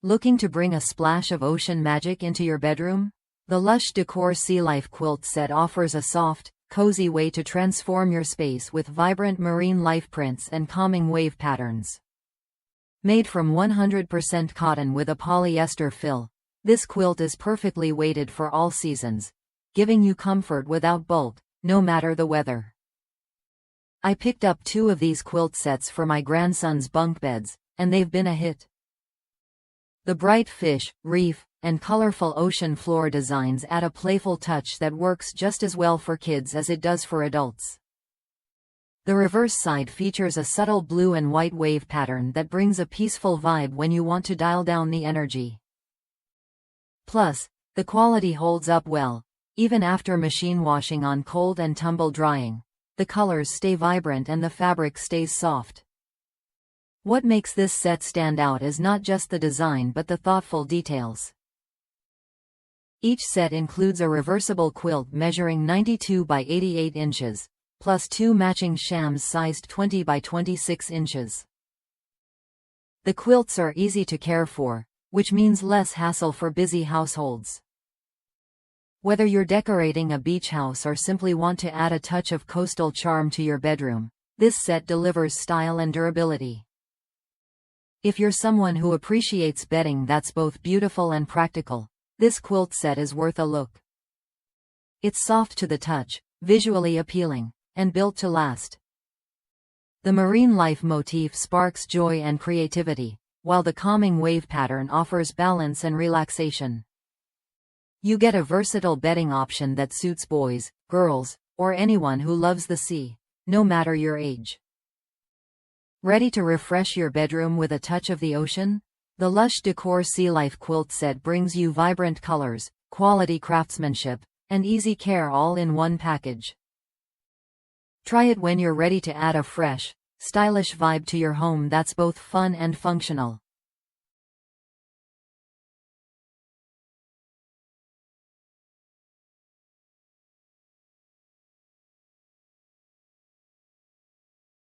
Looking to bring a splash of ocean magic into your bedroom? The Lush Décor Sealife Quilt set offers a soft, cozy way to transform your space with vibrant marine life prints and calming wave patterns. Made from 100% cotton with a polyester fill, this quilt is perfectly weighted for all seasons, giving you comfort without bulk, no matter the weather. I picked up 2 of these quilt sets for my grandson's bunk beds, and they've been a hit. The bright fish, reef, and colorful ocean floor designs add a playful touch that works just as well for kids as it does for adults. The reverse side features a subtle blue and white wave pattern that brings a peaceful vibe when you want to dial down the energy. Plus, the quality holds up well, even after machine washing on cold and tumble drying. The colors stay vibrant and the fabric stays soft. What makes this set stand out is not just the design but the thoughtful details. Each set includes a reversible quilt measuring 92 by 88 inches, plus 2 matching shams sized 20 by 26 inches. The quilts are easy to care for, which means less hassle for busy households. Whether you're decorating a beach house or simply want to add a touch of coastal charm to your bedroom, this set delivers style and durability. If you're someone who appreciates bedding that's both beautiful and practical, this quilt set is worth a look. It's soft to the touch, visually appealing, and built to last. The marine life motif sparks joy and creativity, while the calming wave pattern offers balance and relaxation. You get a versatile bedding option that suits boys, girls, or anyone who loves the sea, no matter your age. Ready to refresh your bedroom with a touch of the ocean? The Lush Décor Sealife Quilt set brings you vibrant colors, quality craftsmanship, and easy care all in one package. Try it when you're ready to add a fresh, stylish vibe to your home that's both fun and functional.